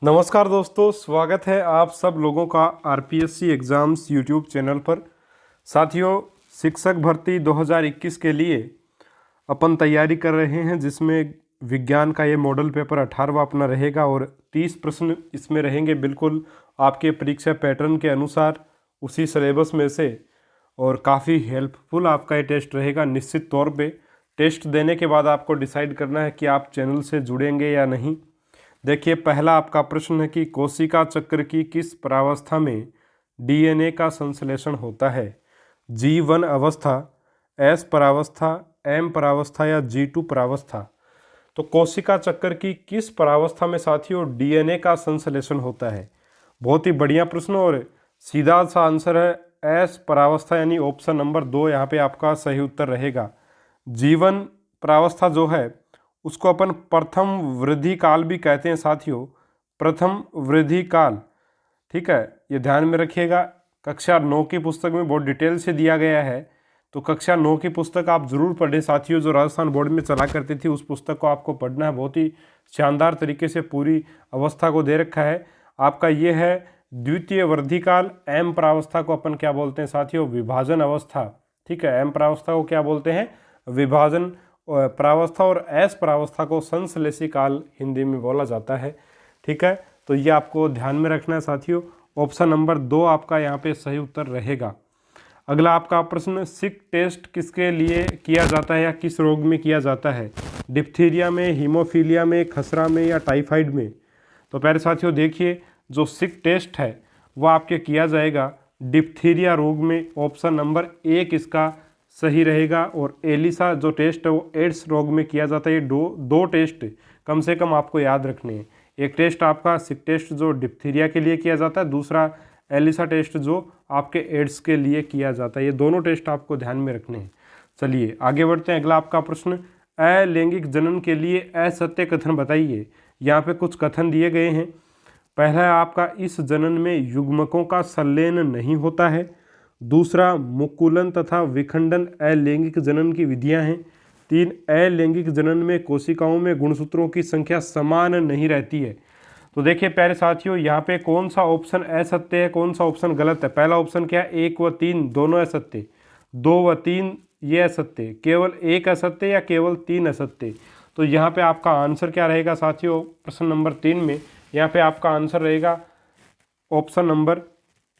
नमस्कार दोस्तों, स्वागत है आप सब लोगों का आरपीएससी एग्ज़ाम्स यूट्यूब चैनल पर। साथियों, शिक्षक भर्ती 2021 के लिए अपन तैयारी कर रहे हैं, जिसमें विज्ञान का ये मॉडल पेपर 18वां अपना रहेगा और 30 प्रश्न इसमें रहेंगे बिल्कुल आपके परीक्षा पैटर्न के अनुसार उसी सिलेबस में से। और काफ़ी हेल्पफुल आपका ये टेस्ट रहेगा। निश्चित तौर पे टेस्ट देने के बाद आपको डिसाइड करना है कि आप चैनल से जुड़ेंगे या नहीं। देखिए, पहला आपका प्रश्न है कि कोशिका चक्र की किस परावस्था में डीएनए का संश्लेषण होता है? G1 अवस्था, S परावस्था, M परावस्था या G2 परावस्था? तो कोशिका चक्र की किस परावस्था में साथियों डीएनए का संश्लेषण होता है? बहुत ही बढ़िया प्रश्न और सीधा सा आंसर है S परावस्था, यानी ऑप्शन नंबर 2 यहाँ पे आपका सही उत्तर रहेगा। G1 परावस्था जो है उसको अपन प्रथम वृद्धि काल भी कहते हैं साथियों, प्रथम वृद्धि काल। ठीक है, ये ध्यान में रखिएगा। कक्षा 9 की पुस्तक में बहुत डिटेल से दिया गया है, तो कक्षा 9 की पुस्तक आप जरूर पढ़ें साथियों। जो राजस्थान बोर्ड में चला करती थी उस पुस्तक को आपको पढ़ना है। बहुत ही शानदार तरीके से पूरी अवस्था को दे रखा है। आपका ये है द्वितीय वृद्धि काल। एम प्रावस्था को अपन क्या बोलते हैं साथियों? विभाजन अवस्था। ठीक है, एम प्रावस्था को क्या बोलते हैं? विभाजन प्रावस्था। और एस प्रावस्था को संश्लेषी काल हिंदी में बोला जाता है। ठीक है, तो ये आपको ध्यान में रखना है साथियों। ऑप्शन नंबर 2 आपका यहाँ पे सही उत्तर रहेगा। अगला आपका प्रश्न, सिक टेस्ट किसके लिए किया जाता है या किस रोग में किया जाता है? डिप्थीरिया में, हीमोफीलिया में, खसरा में या टाइफाइड में? तो प्यारे साथियों देखिए, जो सिक टेस्ट है वह आपके किया जाएगा डिप्थीरिया रोग में। ऑप्शन नंबर 1 इसका सही रहेगा। और एलिसा जो टेस्ट है वो एड्स रोग में किया जाता है। ये दो टेस्ट कम से कम आपको याद रखने हैं। एक टेस्ट आपका सिक टेस्ट जो डिप्थीरिया के लिए किया जाता है, दूसरा एलिसा टेस्ट जो आपके एड्स के लिए किया जाता है। ये दोनों टेस्ट आपको ध्यान में रखने हैं। चलिए आगे बढ़ते हैं। अगला आपका प्रश्न, अलैंगिक जनन के लिए असत्य कथन बताइए। यहाँ पे कुछ कथन दिए गए हैं। पहला है आपका, इस जनन में युग्मकों का संलयन नहीं होता है। दूसरा, मुकुलन तथा विखंडन अलैंगिक जनन की विधियां हैं। 3, अलैंगिक जनन में कोशिकाओं में गुणसूत्रों की संख्या समान नहीं रहती है। तो देखिए प्यारे साथियों, यहाँ पे कौन सा ऑप्शन असत्य है, कौन सा ऑप्शन गलत है? पहला ऑप्शन क्या है? 1 व 3 दोनों असत्य, 2 व 3 ये असत्य, केवल 1 असत्य या केवल 3 असत्य? तो यहाँ पे आपका आंसर क्या रहेगा साथियों? प्रश्न नंबर 3 में यहाँ पे आपका आंसर रहेगा ऑप्शन नंबर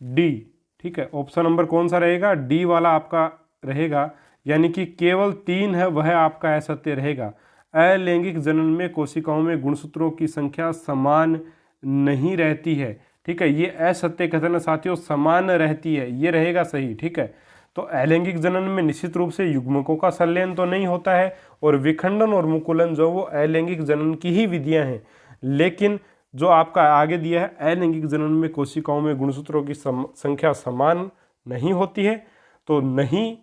डी। ठीक है, ऑप्शन नंबर कौन सा रहेगा? डी वाला आपका रहेगा, यानी कि केवल 3 है वह आपका असत्य रहेगा। अलैंगिक जनन में कोशिकाओं में गुणसूत्रों की संख्या समान नहीं रहती है। ठीक है, ये असत्य कथन है साथियों, समान रहती है, ये रहेगा सही। ठीक है, तो अलैंगिक जनन में निश्चित रूप से युग्मकों का संलयन तो नहीं होता है, और विखंडन और मुकुलन जो वो अलैंगिक जनन की ही विधियां हैं। लेकिन जो आपका आगे दिया है, अलैंगिक जनन में कोशिकाओं में गुणसूत्रों की संख्या समान नहीं होती है, तो नहीं,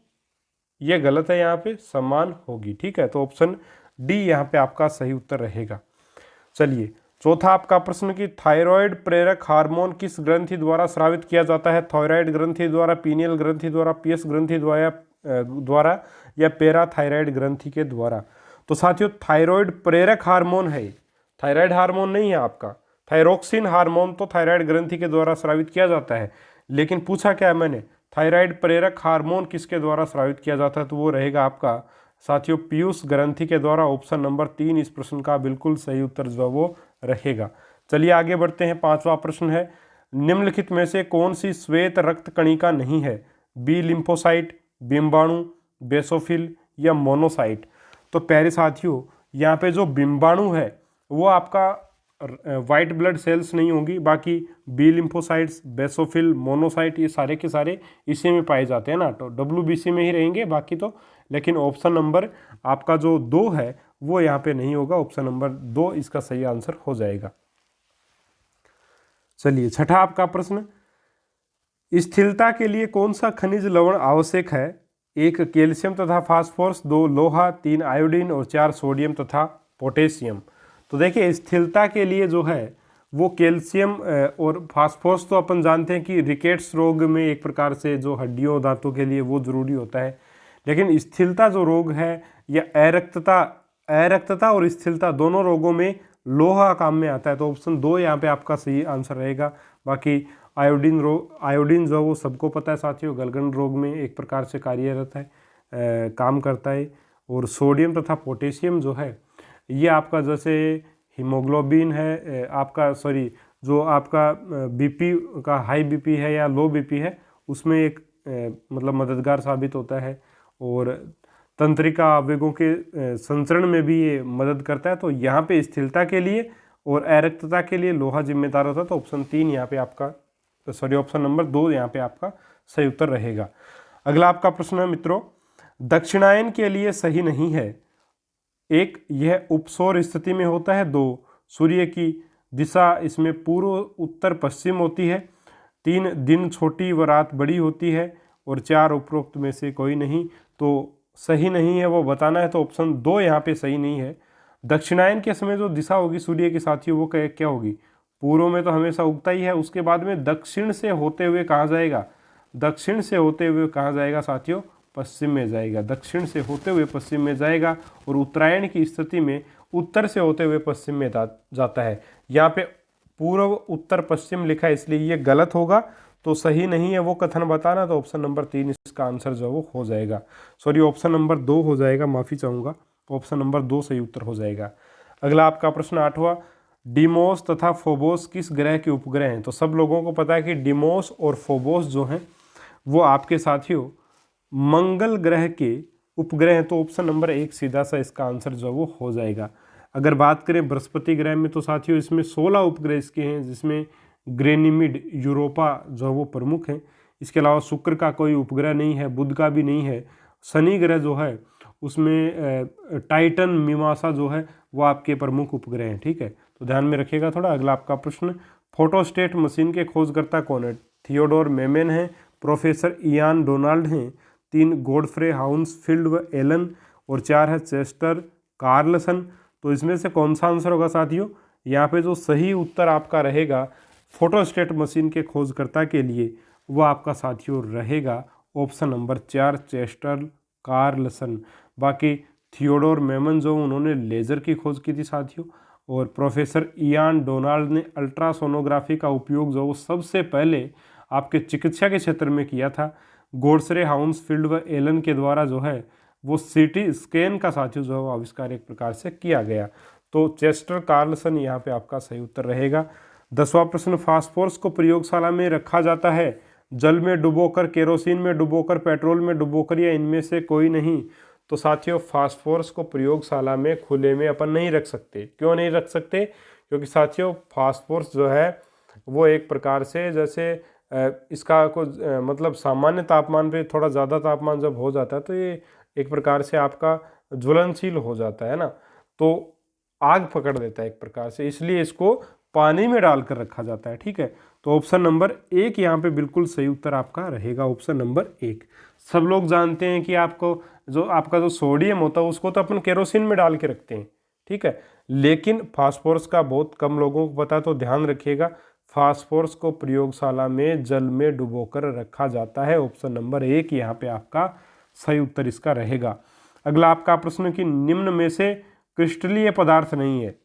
ये गलत है, यहाँ पे समान होगी। ठीक है, तो ऑप्शन डी यहाँ पे आपका सही उत्तर रहेगा। चलिए चौथा आपका प्रश्न कि थायराइड प्रेरक हार्मोन किस ग्रंथि द्वारा स्रावित किया जाता है? थायराइड ग्रंथि द्वारा, पीनियल ग्रंथि द्वारा, पीएस ग्रंथि द्वारा या पैराथायराइड ग्रंथि के द्वारा? तो साथियों थायराइड प्रेरक हार्मोन है, थायराइड हार्मोन नहीं है आपका। थायरोक्सिन हार्मोन तो थायराइड ग्रंथि के द्वारा स्रावित किया जाता है, लेकिन पूछा क्या है मैंने? थायराइड प्रेरक हार्मोन किसके द्वारा स्रावित किया जाता है? तो वो रहेगा आपका साथियों पीयूष ग्रंथि के द्वारा। ऑप्शन नंबर 3 इस प्रश्न का बिल्कुल सही उत्तर जो वो रहेगा। चलिए आगे बढ़ते हैं। 5वां प्रश्न है, निम्नलिखित में से कौन सी श्वेत रक्त कणिका नहीं है? बी लिम्फोसाइट, बिम्बाणु, बेसोफिल या मोनोसाइट? तो प्यारे साथियों यहाँ पे जो बिम्बाणु है वो आपका वाइट ब्लड सेल्स नहीं होंगी, बाकी बी लिम्फोसाइट्स, बेसोफिल, मोनोसाइट ये सारे के सारे इसी में पाए जाते हैं ना, तो WBC में ही रहेंगे बाकी तो। लेकिन ऑप्शन नंबर आपका जो 2 है वो यहाँ पे नहीं होगा, ऑप्शन नंबर 2 इसका सही आंसर हो जाएगा। चलिए छठा आपका प्रश्न, स्थिरता के लिए कौन सा खनिज लवण आवश्यक है? 1 कैल्शियम तथा फास्फोरस, 2 लोहा, 3 आयोडीन और 4 सोडियम तथा पोटेशियम? तो देखिए स्थिरता के लिए जो है वो कैल्शियम और फास्फोरस तो अपन जानते हैं कि रिकेट्स रोग में एक प्रकार से जो हड्डियों दांतों के लिए वो जरूरी होता है। लेकिन स्थिरता जो रोग है या अरक्तता और स्थिरता दोनों रोगों में लोहा काम में आता है, तो ऑप्शन 2 यहाँ पे आपका सही आंसर रहेगा। बाकी आयोडीन जो है वो सबको पता है साथियों, गलगन रोग में एक प्रकार से कार्यरत है, काम करता है। और सोडियम तथा पोटेशियम जो है ये आपका जैसे हीमोग्लोबिन है आपका, सॉरी, जो आपका बीपी का हाई बीपी है या लो बीपी है उसमें एक मतलब मददगार साबित होता है। और तंत्रिका आवेगों के संचरण में भी ये मदद करता है। तो यहाँ पे स्थिरता के लिए और अरक्तता के लिए लोहा जिम्मेदार होता है। तो ऑप्शन 3 यहाँ पे आपका, सॉरी, ऑप्शन नंबर 2 यहाँ पे आपका सही उत्तर रहेगा। अगला आपका प्रश्न है मित्रों, दक्षिणायन के लिए सही नहीं है। 1, यह उपसौर स्थिति में होता है। 2, सूर्य की दिशा इसमें पूर्व उत्तर पश्चिम होती है। 3, दिन छोटी व रात बड़ी होती है। और 4, उपरोक्त में से कोई नहीं। तो सही नहीं है वो बताना है, तो ऑप्शन 2 यहाँ पे सही नहीं है। दक्षिणायन के समय जो दिशा होगी सूर्य की साथियों वो क्या होगी, पूर्व में तो हमेशा उगता ही है, उसके बाद में दक्षिण से होते हुए कहाँ जाएगा, दक्षिण से होते हुए कहाँ जाएगा साथियों, पश्चिम में जाएगा। दक्षिण से होते हुए पश्चिम में जाएगा। और उत्तरायण की स्थिति में उत्तर से होते हुए पश्चिम में जाता है। यहाँ पे पूर्व उत्तर पश्चिम लिखा है इसलिए ये गलत होगा, तो सही नहीं है वो कथन बताना। तो ऑप्शन नंबर 3 इसका आंसर जो वो हो जाएगा, सॉरी ऑप्शन नंबर 2 हो जाएगा, माफ़ी चाहूँगा, ऑप्शन नंबर 2 सही उत्तर हो जाएगा। अगला आपका प्रश्न 8वां, डिमोस तथा फोबोस किस ग्रह के उपग्रह हैं। तो सब लोगों को पता है कि डिमोस और फोबोस जो हैं वो आपके साथियों मंगल ग्रह के उपग्रह हैं। तो ऑप्शन नंबर 1 सीधा सा इसका आंसर जो वो हो जाएगा। अगर बात करें बृहस्पति ग्रह में तो साथियों इसमें 16 उपग्रह इसके हैं, जिसमें ग्रेनिमिड यूरोपा जो वो प्रमुख हैं। इसके अलावा शुक्र का कोई उपग्रह नहीं है, बुध का भी नहीं है। शनि ग्रह जो है उसमें टाइटन मीमांसा जो है वो आपके प्रमुख उपग्रह हैं। ठीक है, तो ध्यान में रखिएगा थोड़ा। अगला आपका प्रश्न, फोटोस्टेट मशीन के खोजकर्ता कौन है। थियोडोर मेमेन है, प्रोफेसर इयान डोनाल्ड हैं। 3, गॉडफ्रे हाउंसफील्ड व एलन। और 4 है चेस्टर कार्लसन। तो इसमें से कौन सा आंसर होगा साथियों, यहाँ पे जो सही उत्तर आपका रहेगा फोटोस्टेट मशीन के खोजकर्ता के लिए वो आपका साथियों रहेगा ऑप्शन नंबर 4 चेस्टर कार्लसन। बाकी थियोडोर मेमन जो उन्होंने लेज़र की खोज की थी साथियों, और प्रोफेसर इयान डोनाल्ड ने अल्ट्रासोनोग्राफी का उपयोग जो वो सबसे पहले आपके चिकित्सा के क्षेत्र में किया था। गोडस्रे हाउंसफील्ड व एलन के द्वारा जो है वो सीटी स्कैन का साथियों जो है वो आविष्कार एक प्रकार से किया गया। तो चेस्टर कार्लसन यहाँ पे आपका सही उत्तर रहेगा। 10वां प्रश्न, फास्फोरस को प्रयोगशाला में रखा जाता है जल में डुबोकर, केरोसिन में डुबोकर, पेट्रोल में डुबोकर या इनमें से कोई नहीं। तो साथियों फास्फोरस को प्रयोगशाला में खुले में अपन नहीं रख सकते। क्यों नहीं रख सकते, क्योंकि साथियों फास्फोरस जो है वो एक प्रकार से जैसे इसका कुछ मतलब सामान्य तापमान पे थोड़ा ज़्यादा तापमान जब हो जाता है तो ये एक प्रकार से आपका ज्वलनशील हो जाता है ना, तो आग पकड़ देता है एक प्रकार से, इसलिए इसको पानी में डालकर रखा जाता है। ठीक है, तो ऑप्शन नंबर 1 यहाँ पे बिल्कुल सही उत्तर आपका रहेगा, ऑप्शन नंबर 1। सब लोग जानते हैं कि आपको जो आपका जो सोडियम होता है उसको तो अपन केरोसिन में डाल के रखते हैं। ठीक है, लेकिन फास्फोरस का बहुत कम लोगों को पता है, तो ध्यान रखिएगा फास्फोरस को प्रयोगशाला में जल में डुबोकर रखा जाता है। ऑप्शन नंबर 1 यहाँ पे आपका सही उत्तर इसका रहेगा। अगला आपका प्रश्न कि निम्न में से क्रिस्टलीय पदार्थ नहीं है,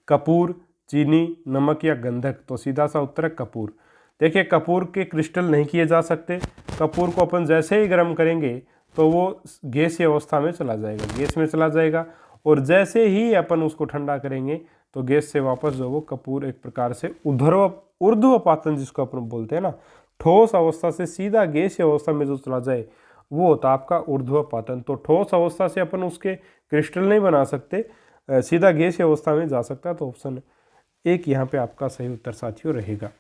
कपूर, चीनी, नमक या गंधक। तो सीधा सा उत्तर है कपूर। देखिए कपूर के क्रिस्टल नहीं किए जा सकते। कपूर को अपन जैसे ही गर्म करेंगे तो वो गैसीय अवस्था में चला जाएगा, गैस में चला जाएगा, और जैसे ही अपन उसको ठंडा करेंगे तो गैस से वापस जो वो कपूर एक प्रकार से ऊर्ध्वपातन जिसको अपन बोलते हैं ना, ठोस अवस्था से सीधा गैसीय अवस्था में जो चला जाए वो होता है आपका ऊर्ध्वपातन। तो ठोस अवस्था से अपन उसके क्रिस्टल नहीं बना सकते, सीधा गैसीय अवस्था में जा सकता है। तो ऑप्शन 1 यहाँ पे आपका सही उत्तर साथियों रहेगा।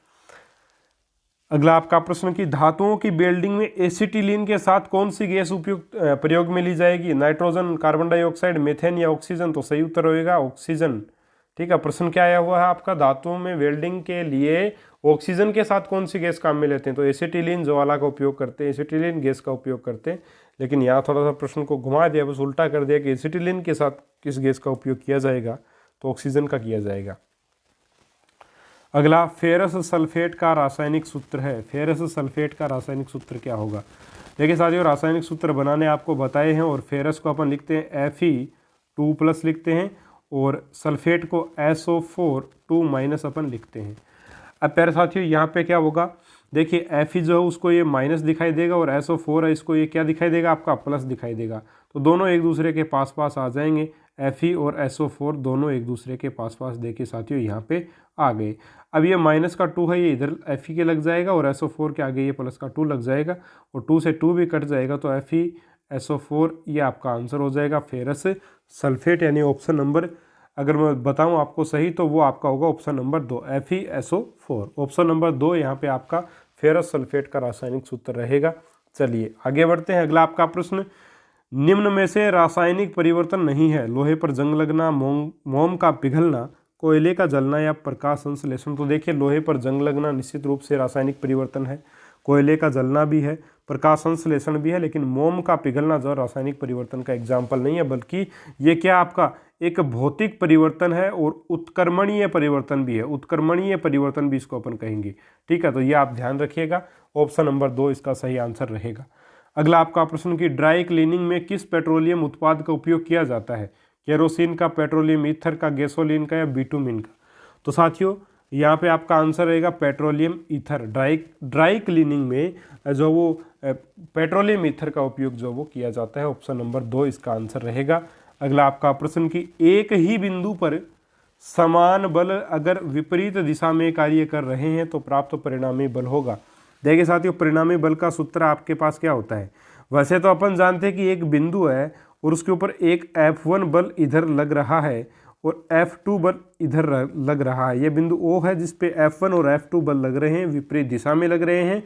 अगला आपका प्रश्न कि धातुओं की वेल्डिंग में एसिटिलीन के साथ कौन सी गैस उपयुक्त प्रयोग में ली जाएगी, नाइट्रोजन, कार्बन डाइऑक्साइड, मीथेन या ऑक्सीजन। तो सही उत्तर होगा ऑक्सीजन। ठीक है, प्रश्न क्या आया हुआ है आपका, धातुओं में वेल्डिंग के लिए ऑक्सीजन के साथ कौन सी गैस काम में लेते हैं। तो एसिटिलीन ज्वाला का उपयोग करते हैं, एसिटिलीन गैस का उपयोग करते हैं। लेकिन यहाँ थोड़ा सा प्रश्न को घुमा दिया, बस उल्टा कर दिया कि एसिटिलीन के साथ किस गैस का उपयोग किया जाएगा, तो ऑक्सीजन का किया जाएगा। अगला फेरस सल्फेट का रासायनिक सूत्र है। फेरस सल्फेट का रासायनिक सूत्र क्या होगा। देखिए साथियों रासायनिक सूत्र बनाने आपको बताए हैं, और फेरस को अपन लिखते हैं Fe2+ लिखते हैं, और सल्फेट को SO4 2- अपन लिखते हैं। अब प्यारे साथियों यहाँ पे क्या होगा, देखिए Fe जो है उसको ये माइनस दिखाई देगा और SO4 है इसको ये क्या दिखाई देगा, आपका प्लस दिखाई देगा। तो दोनों एक दूसरे के पास पास आ जाएंगे, Fe और SO4 दोनों एक दूसरे के पास पास देखिए साथियों यहाँ पे आ गए। अब ये माइनस का 2 है, ये इधर Fe के लग जाएगा और SO4 के आगे ये प्लस का 2 लग जाएगा और 2 से 2 भी कट जाएगा, तो Fe SO4 ये आपका आंसर हो जाएगा फेरस सल्फेट, यानी ऑप्शन नंबर, अगर मैं बताऊं आपको सही तो वो आपका होगा option number 2 FeSO4। Option number 2 यहाँ पे आपका फेरस सल्फेट का रासायनिक सूत्र रहेगा। चलिए आगे बढ़ते हैं। अगला आपका प्रश्न, निम्न में से रासायनिक परिवर्तन नहीं है, लोहे पर जंग लगना, मोम का पिघलना, कोयले का जलना या प्रकाश संश्लेषण। तो देखिए लोहे पर जंग लगना निश्चित रूप से रासायनिक परिवर्तन है, कोयले का जलना भी है, प्रकाश संश्लेषण भी है, लेकिन मोम का पिघलना जो रासायनिक परिवर्तन का एग्जाम्पल नहीं है, बल्कि ये क्या आपका एक भौतिक परिवर्तन है और उत्क्रमणीय परिवर्तन भी है, उत्क्रमणीय परिवर्तन भी इसको अपन कहेंगे। ठीक है, तो ये आप ध्यान रखिएगा, ऑप्शन नंबर 2 इसका सही आंसर रहेगा। अगला आपका प्रश्न कि ड्राई क्लीनिंग में किस पेट्रोलियम उत्पाद का उपयोग किया जाता है, केरोसिन का, पेट्रोलियम ईथर का, गैसोलीन का या बिटुमिन का। तो साथियों यहाँ पे आपका आंसर रहेगा पेट्रोलियम ईथर। ड्राई क्लीनिंग में जो वो पेट्रोलियम ईथर का उपयोग जो वो किया जाता है, ऑप्शन नंबर 2 इसका आंसर रहेगा। अगला आपका प्रश्न कि एक ही बिंदु पर समान बल अगर विपरीत दिशा में कार्य कर रहे हैं तो प्राप्त परिणामी बल होगा। देखिए साथियों परिणामी बल का सूत्र आपके पास क्या होता है, वैसे तो अपन जानते हैं कि एक बिंदु है और उसके ऊपर एक F1 बल इधर लग रहा है और F2 बल इधर लग रहा है। ये बिंदु O है जिसपे F1 और F2 बल लग रहे हैं, विपरीत दिशा में लग रहे हैं,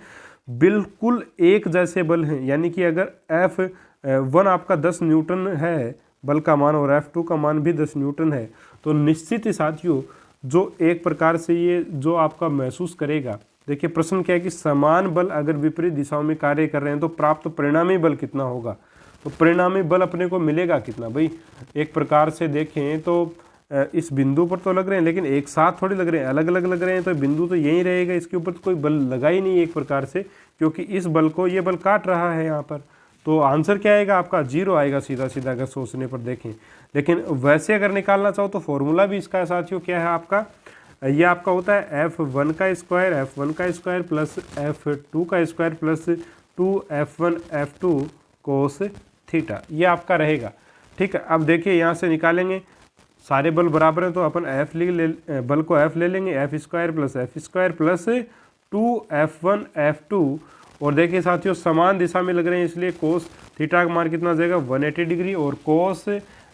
बिल्कुल एक जैसे बल हैं। यानी कि अगर F1 आपका 10 न्यूटन है बल का मान और F2 का मान भी 10 न्यूटन है, तो निश्चित ही साथियों जो एक प्रकार से ये जो आपका महसूस करेगा। देखिए प्रश्न क्या है कि समान बल अगर विपरीत दिशाओं में कार्य कर रहे हैं तो प्राप्त परिणामी बल कितना होगा। तो परिणामी बल अपने को मिलेगा कितना भाई, एक प्रकार से देखें तो इस बिंदु पर तो लग रहे हैं लेकिन एक साथ थोड़ी लग रहे हैं, अलग अलग लग रहे हैं, तो बिंदु तो यही रहेगा, इसके ऊपर तो कोई बल लगा ही नहीं एक प्रकार से, क्योंकि इस बल को ये बल काट रहा है यहाँ पर। तो आंसर क्या आएगा आपका, 0 आएगा सीधा सीधा अगर सोचने पर देखें। लेकिन वैसे अगर निकालना चाहो तो फॉर्मूला भी इसका साथियों क्या है आपका, ये आपका होता है F1 का स्क्वायर प्लस F2 का square plus 2F1 F2 cos theta, ये आपका रहेगा। ठीक है, अब देखिए यहाँ से निकालेंगे, सारे बल बराबर हैं तो अपन बल को F ले लेंगे, F² प्लस 2F1 F2, और देखिए साथियों समान दिशा में लग रहे हैं इसलिए कोस थीटा का मान कितना आ जाएगा 180 डिग्री, और कोस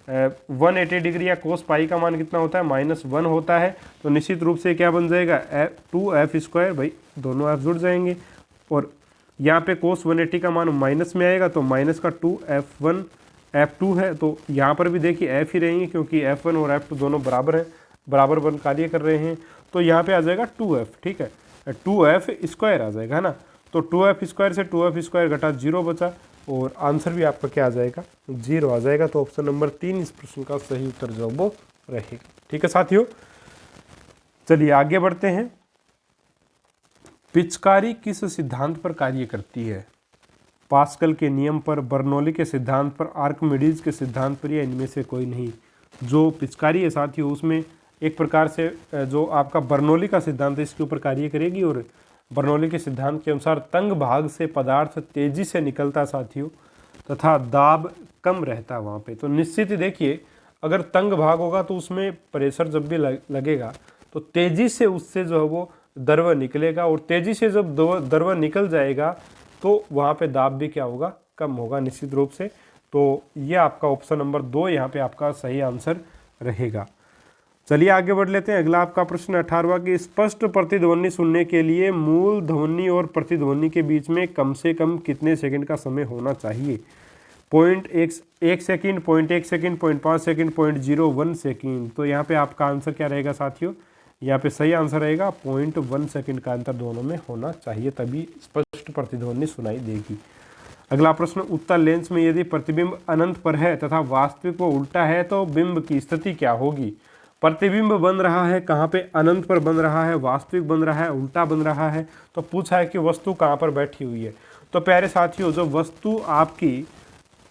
180 डिग्री या कोस पाई का मान कितना होता है -1 होता है। तो निश्चित रूप से क्या बन जाएगा 2F², भाई दोनों F जुड़ जाएंगे, और यहाँ पे कोस 180 का मान माइनस में आएगा तो माइनस का 2F1 F2 है, तो यहाँ पर भी देखिए F ही रहेंगे क्योंकि F1 और F2 दोनों बराबर हैं, बराबर बल कार्य कर रहे हैं, तो यहाँ पे आ जाएगा 2F। ठीक है, 2F² आ जाएगा है ना, तो 2F² से 2F² घटा 0 बचा, और आंसर भी आपका क्या आ जाएगा 0 आ जाएगा। तो ऑप्शन नंबर 3 इस प्रश्न का सही उत्तर जो वो रहेगा। ठीक है साथियों, चलिए आगे बढ़ते हैं। पिचकारी किस सिद्धांत पर कार्य करती है, पास्कल के नियम पर, बर्नौली के सिद्धांत पर, आर्किमिडीज के सिद्धांत पर, या इनमें से कोई नहीं। जो पिचकारी है साथियों उसमें एक प्रकार से जो आपका बर्नौली का सिद्धांत है इसके ऊपर कार्य करेगी, और बर्नौली के सिद्धांत के अनुसार तंग भाग से पदार्थ तेजी से निकलता साथियों, तथा दाब कम रहता वहाँ पे। तो निश्चित ही देखिए अगर तंग भाग होगा तो उसमें प्रेशर जब भी लगेगा तो तेजी से उससे जो है वो द्रव निकलेगा, और तेजी से जब द्रव निकल जाएगा तो वहाँ पे दाब भी क्या होगा, कम होगा निश्चित रूप से। तो ये आपका ऑप्शन नंबर 2 यहाँ पे आपका सही आंसर रहेगा। चलिए आगे बढ़ लेते हैं। अगला आपका प्रश्न 18वां कि स्पष्ट प्रतिध्वनि सुनने के लिए मूल ध्वनि और प्रतिध्वनि के बीच में कम से कम कितने सेकंड का समय होना चाहिए। 1 सेकंड, 0.1 सेकंड, 0.5 सेकंड, 0.01 सेकंड। तो यहाँ पे आपका आंसर क्या रहेगा साथियों, यहाँ पे सही आंसर रहेगा 0.1 सेकंड का अंतर दोनों में होना चाहिए, तभी स्पष्ट प्रतिध्वनि सुनाई देगी। अगला प्रश्न, उत्तल लेंस में यदि प्रतिबिंब अनंत पर है तथा वास्तविक वो उल्टा है तो बिंब की स्थिति क्या होगी। प्रतिबिंब बन रहा है कहाँ पे, अनंत पर बन रहा है, वास्तविक बन रहा है, उल्टा बन रहा है। तो पूछा है कि वस्तु कहाँ पर बैठी हुई है। तो प्यारे साथियों जो वस्तु आपकी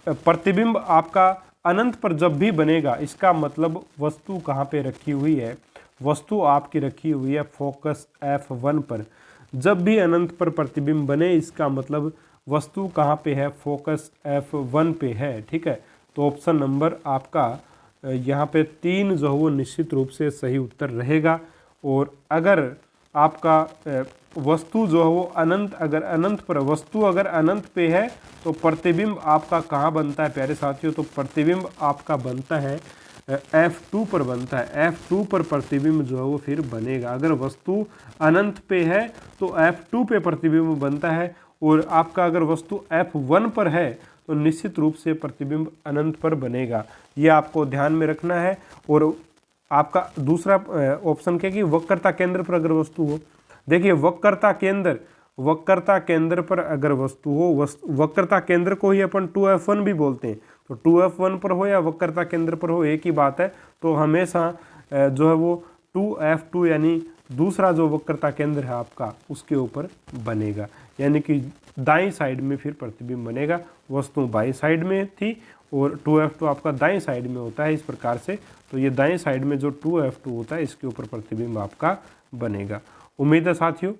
प्रतिबिंब आपका अनंत पर जब भी बनेगा, इसका मतलब वस्तु कहाँ पे रखी हुई है, वस्तु आपकी रखी हुई है फोकस F1 पर। जब भी अनंत पर प्रतिबिंब बने, इसका मतलब वस्तु कहाँ पे है, फोकस F1 पे है। ठीक है, तो ऑप्शन नंबर आपका यहाँ पे 3 जो है वो निश्चित रूप से सही उत्तर रहेगा। और अगर आपका वस्तु जो है वो अनंत, अगर अनंत पर वस्तु अगर अनंत पे है तो प्रतिबिंब आपका कहाँ बनता है प्यारे साथियों, तो प्रतिबिंब आपका बनता है F2 पर बनता है। F2 पर प्रतिबिंब जो है वो फिर बनेगा। अगर वस्तु अनंत पे है तो F2 पे प्रतिबिंब बनता है, और आपका अगर वस्तु F1 पर है तो निश्चित रूप से प्रतिबिंब अनंत पर बनेगा। ये आपको ध्यान में रखना है। और आपका दूसरा ऑप्शन क्या कि वक्रता केंद्र पर अगर वस्तु हो, देखिए वक्रता केंद्र पर अगर वस्तु हो, वक्रता केंद्र को ही अपन 2F1 भी बोलते हैं, तो 2F1 पर हो या वक्रता केंद्र पर हो एक ही बात है। तो हमेशा जो है वो 2F2 यानी दूसरा जो वक्रता केंद्र है आपका उसके ऊपर बनेगा, यानी कि दाईं साइड में फिर प्रतिबिंब बनेगा। वस्तु बाईं साइड में थी और 2F2 आपका दाईं साइड में होता है इस प्रकार से, तो ये दाईं साइड में जो 2F2 होता है इसके ऊपर प्रतिबिंब आपका बनेगा। उम्मीद है साथियों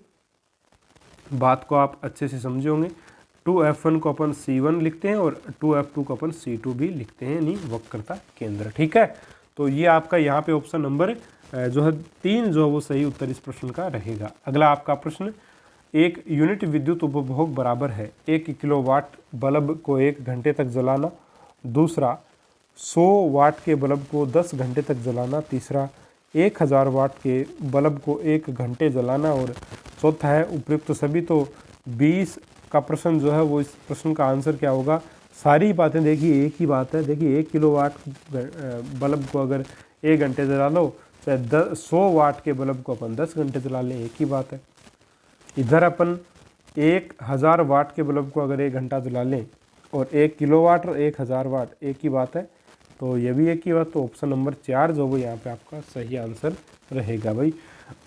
बात को आप अच्छे से समझे होंगे। 2F1 को अपन C1 लिखते हैं और 2F2 को अपन C2 भी लिखते हैं, यानी वक्रता केंद्र। ठीक है, तो ये आपका यहाँ पे ऑप्शन नंबर जो है 3 जो है वो सही उत्तर इस प्रश्न का रहेगा। अगला आपका प्रश्न, एक यूनिट विद्युत उपभोग बराबर है 1 किलोवाट बल्ब को 1 घंटे तक जलाना, दूसरा 100 वाट के बल्ब को 10 घंटे तक जलाना, तीसरा 1000 वाट के बल्ब को 1 घंटे जलाना, और चौथा है उपयुक्त सभी। तो 20 का प्रश्न जो है वो इस प्रश्न का आंसर क्या होगा। सारी बातें देखिए एक ही बात है। देखिए 1 किलोवाट बल्ब को अगर 1 घंटे जला लो, चाहे 100 वाट के बल्ब को अपन 10 घंटे जला लें, एक ही बात है। इधर अपन 1000 वाट के बल्ब को अगर 1 घंटा जला लें, और 1 किलोवाट और 1000 वाट एक ही बात है, तो ये भी एक ही बात। तो ऑप्शन नंबर 4 जो वो यहाँ पे आपका सही आंसर रहेगा। भाई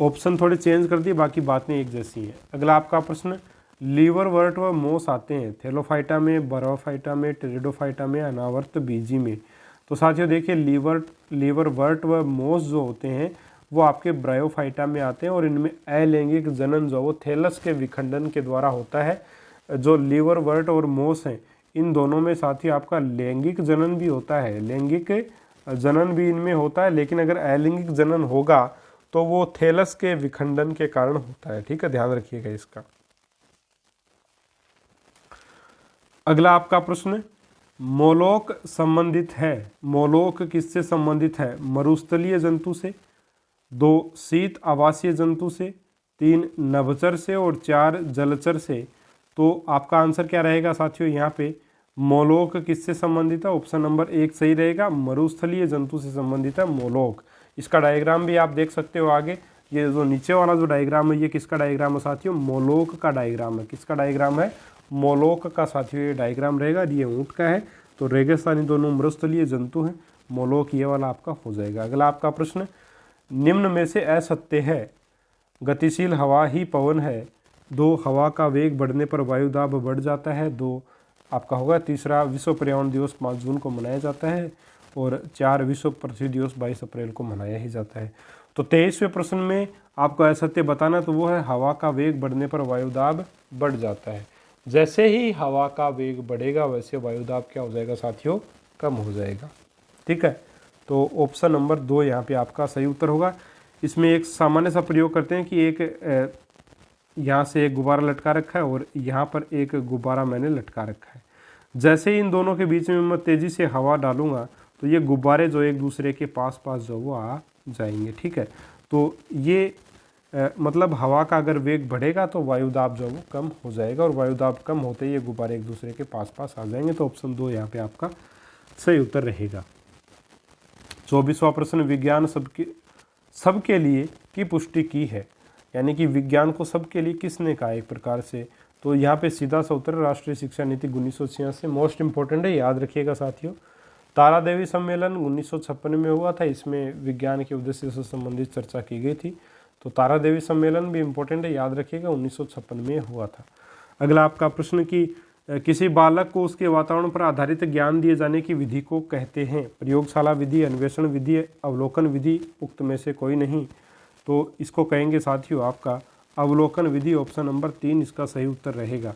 ऑप्शन थोड़े चेंज कर दिए, बाकी बातें एक जैसी हैं। अगला आपका प्रश्न, लीवरवर्ट व मोस आते हैं थैलोफाइटा में, बराफाइटा में, टेरिडोफाइटा में, अनावर्त बीजी में। तो साथियों देखिए लीवरवर्ट व मोस जो होते हैं वो आपके ब्रायोफाइटा में आते हैं, और इनमें अलैंगिक जनन जो वो थैलस के विखंडन के द्वारा होता है। जो लीवरवर्ट और मोस हैं इन दोनों में साथियों आपका लैंगिक जनन भी होता है, लैंगिक जनन भी इनमें होता है, लेकिन अगर अलैंगिक जनन होगा तो वो थैलस के विखंडन के कारण होता है। ठीक है, ध्यान रखिएगा इसका। अगला आपका प्रश्न, मोलोक संबंधित है, मोलोक किससे संबंधित है, मरुस्थलीय जंतु से, 2 शीत आवासीय जंतु से, 3 नभचर से, और 4 जलचर से। तो आपका आंसर क्या रहेगा साथियों, यहाँ पे मोलोक किससे संबंधित है, ऑप्शन नंबर 1 सही रहेगा, मरुस्थलीय जंतु से संबंधित है मोलोक। इसका डायग्राम भी आप देख सकते हो आगे। ये जो नीचे वाला जो डायग्राम है ये किसका डायग्राम है साथियों, मोलोक का डायग्राम है। किसका डायग्राम है, मोलोक का साथियों ये डायग्राम रहेगा। ये ऊँट का है, तो रेगिस्तानी दोनों मरुस्थलीय जंतु हैं, मोलोक ये वाला आपका हो जाएगा। अगला आपका प्रश्न, निम्न में से असत्य है, गतिशील हवा ही पवन है, 2 हवा का वेग बढ़ने पर वायुदाब बढ़ जाता है, 2 आपका होगा। तीसरा विश्व पर्यावरण दिवस 5 जून को मनाया जाता है, और 4 विश्व पृथ्वी दिवस 22 अप्रैल को मनाया ही जाता है। तो 23वें प्रश्न में आपको असत्य बताना, तो वो है हवा का वेग बढ़ने पर वायुदाब बढ़ जाता है। जैसे ही हवा का वेग बढ़ेगा वैसे वायुदाब क्या हो जाएगा साथियों, कम हो जाएगा। ठीक है, तो ऑप्शन नंबर 2 यहाँ पे आपका सही उत्तर होगा। इसमें एक सामान्य सा प्रयोग करते हैं कि एक यहाँ से एक गुब्बारा लटका रखा है और यहाँ पर एक गुब्बारा मैंने लटका रखा है। जैसे ही इन दोनों के बीच में मैं तेज़ी से हवा डालूंगा तो ये गुब्बारे जो एक दूसरे के पास जो वो आ जाएंगे। ठीक है, तो ये मतलब हवा का अगर वेग बढ़ेगा तो वायुदाब जो वो कम हो जाएगा, और वायुदाब कम होते ही ये गुब्बारे एक दूसरे के पास आ जाएंगे। तो ऑप्शन 2 यहाँ पे आपका सही उत्तर रहेगा। 24वां प्रश्न, विज्ञान सबके लिए की पुष्टि की है, यानी कि विज्ञान को सबके लिए किसने कहा एक प्रकार से। तो यहाँ पे सीधा सा उत्तर राष्ट्रीय शिक्षा नीति 1986 मोस्ट इंपॉर्टेंट है, याद रखिएगा साथियों। तारादेवी सम्मेलन 1956 में हुआ था, इसमें विज्ञान के उद्देश्य से संबंधित चर्चा की गई थी। तो तारादेवी सम्मेलन भी इंपॉर्टेंट है, याद रखिएगा 1956 में हुआ था। अगला आपका प्रश्न कि किसी बालक को उसके वातावरण पर आधारित ज्ञान दिए जाने की विधि को कहते हैं? प्रयोगशाला विधि, अन्वेषण विधि, अवलोकन विधि, उक्त में से कोई नहीं। तो इसको कहेंगे साथियों आपका अवलोकन विधि, ऑप्शन नंबर 3 इसका सही उत्तर रहेगा।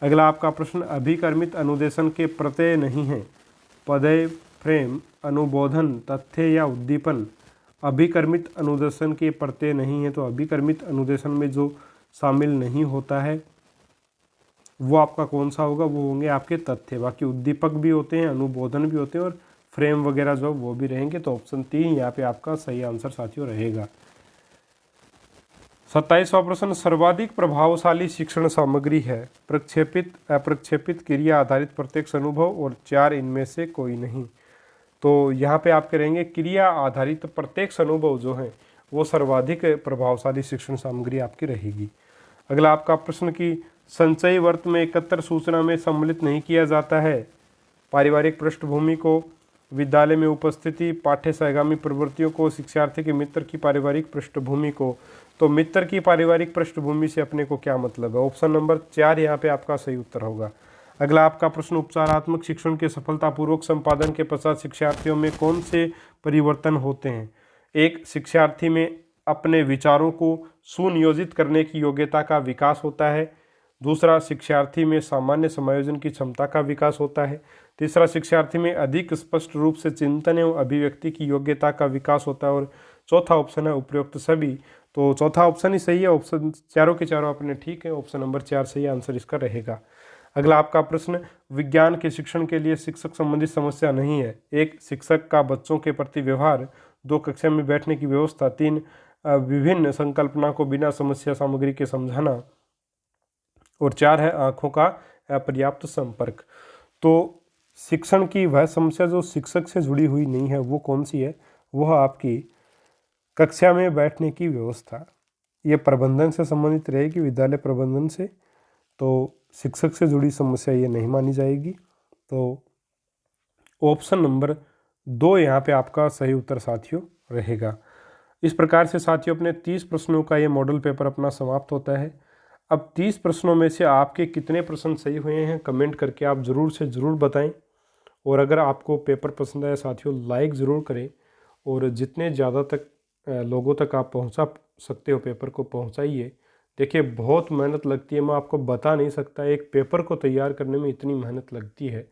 अगला आपका प्रश्न, अभिकर्मित अनुदेशन के प्रत्यय नहीं है? पदय, फ्रेम, अनुबोधन, तथ्य या उद्दीपन। अभिकर्मित अनुदेशन के प्रत्यय नहीं है, तो अभिकर्मित अनुदेशन में जो शामिल नहीं होता है वो आपका कौन सा होगा? वो होंगे आपके तथ्य। बाकी उद्दीपक भी होते हैं, अनुबोधन भी होते हैं और फ्रेम वगैरह जो वो भी रहेंगे। तो ऑप्शन 3 यहाँ पे आपका सही आंसर साथियों रहेगा। 27वां प्रश्न, सर्वाधिक प्रभावशाली शिक्षण सामग्री है? प्रक्षेपित, अप्रक्षेपित, क्रिया आधारित प्रत्यक्ष अनुभव और 4 इनमें से कोई नहीं। तो यहाँ पे आप करेंगे क्रिया आधारित प्रत्यक्ष अनुभव जो है वो सर्वाधिक प्रभावशाली शिक्षण सामग्री आपकी रहेगी। अगला आपका प्रश्न की संचयी वर्त में एकत्र सूचना में सम्मिलित नहीं किया जाता है? पारिवारिक पृष्ठभूमि को, विद्यालय में उपस्थिति, पाठ्य सहगामी प्रवृत्तियों को, शिक्षार्थी के मित्र की पारिवारिक पृष्ठभूमि को। तो मित्र की पारिवारिक पृष्ठभूमि से अपने को क्या मतलब है? ऑप्शन नंबर 4 यहाँ पे आपका सही उत्तर होगा। अगला आपका प्रश्न, उपचारात्मक शिक्षण के सफलतापूर्वक संपादन के पश्चात शिक्षार्थियों में कौन से परिवर्तन होते हैं? एक, शिक्षार्थी में अपने विचारों को सुनियोजित करने की योग्यता का विकास होता है। दूसरा, शिक्षार्थी में सामान्य समायोजन की क्षमता का विकास होता है। तीसरा, शिक्षार्थी में अधिक स्पष्ट रूप से चिंतन एवं अभिव्यक्ति की योग्यता का विकास होता है। और चौथा ऑप्शन है उपयुक्त सभी। तो चौथा ऑप्शन ही सही है। ऑप्शन चारों के चारों अपने ठीक है। ऑप्शन नंबर 4 सही आंसर इसका रहेगा। अगला आपका प्रश्न, विज्ञान के शिक्षण के लिए शिक्षक संबंधित समस्या नहीं है? एक, शिक्षक का बच्चों के प्रति व्यवहार। 2, कक्षा में बैठने की व्यवस्था। 3, विभिन्न संकल्पना को बिना समस्या सामग्री के समझाना। और 4 है आँखों का अपर्याप्त संपर्क। तो शिक्षण की वह समस्या जो शिक्षक से जुड़ी हुई नहीं है वो कौन सी है? वह आपकी कक्षा में बैठने की व्यवस्था। ये प्रबंधन से संबंधित रहेगी, विद्यालय प्रबंधन से। तो शिक्षक से जुड़ी समस्या ये नहीं मानी जाएगी। तो ऑप्शन नंबर 2 यहाँ पे आपका सही उत्तर साथियों रहेगा। इस प्रकार से साथियों अपने 30 प्रश्नों का ये मॉडल पेपर अपना समाप्त होता है। अब 30 प्रश्नों में से आपके कितने प्रश्न सही हुए हैं कमेंट करके आप ज़रूर से ज़रूर बताएं। और अगर आपको पेपर पसंद आया साथियों लाइक ज़रूर करें और जितने ज़्यादा तक लोगों तक आप पहुंचा सकते हो पेपर को पहुंचाइए। देखिए बहुत मेहनत लगती है, मैं आपको बता नहीं सकता एक पेपर को तैयार करने में इतनी मेहनत लगती है।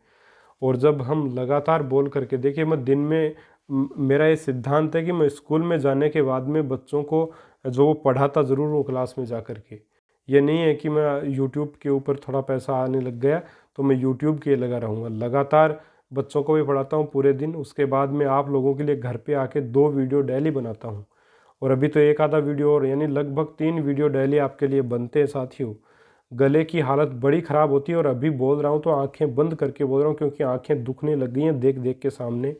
और जब हम लगातार बोल करके, देखिए मैं दिन में मेरा ये सिद्धांत है कि मैं स्कूल में जाने के बाद में बच्चों को जो वो पढ़ाता ज़रूर हूँ क्लास में जा कर के। ये नहीं है कि मैं यूट्यूब के ऊपर थोड़ा पैसा आने लग गया तो मैं यूट्यूब के लगा रहूँगा। लगातार बच्चों को भी पढ़ाता हूँ पूरे दिन, उसके बाद में आप लोगों के लिए घर पे आके 2 वीडियो डेली बनाता हूँ। और अभी तो एक आधा वीडियो और यानी लगभग 3 वीडियो डेली आपके लिए बनते हैं साथियों। गले की हालत बड़ी ख़राब होती है और अभी बोल रहा हूँ तो आंखें बंद करके बोल रहा हूँ क्योंकि आंखें दुखने लग गई हैं देख देख के सामने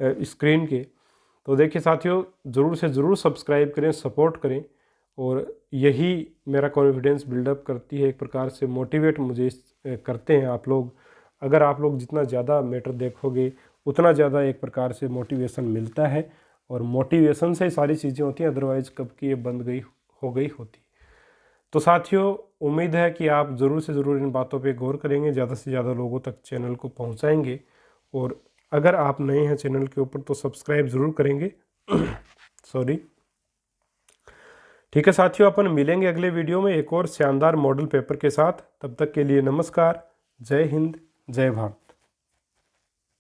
स्क्रीन के। तो देखिए साथियों ज़रूर से ज़रूर सब्सक्राइब करें, सपोर्ट करें। और यही मेरा कॉन्फिडेंस बिल्डअप करती है, एक प्रकार से मोटिवेट मुझे करते हैं आप लोग। अगर आप लोग जितना ज़्यादा मैटर देखोगे उतना ज़्यादा एक प्रकार से मोटिवेशन मिलता है। और मोटिवेशन से सारी चीज़ें होती हैं, अदरवाइज़ कब की ये बंद हो गई होती। तो साथियों उम्मीद है कि आप ज़रूर से ज़रूर इन बातों पे गौर करेंगे, ज़्यादा से ज़्यादा लोगों तक चैनल को पहुंचाएंगे। और अगर आप नए हैं चैनल के ऊपर तो सब्सक्राइब ज़रूर करेंगे सॉरी। ठीक है साथियों, अपन मिलेंगे अगले वीडियो में एक और शानदार मॉडल पेपर के साथ। तब तक के लिए नमस्कार, जय हिंद, जय भारत।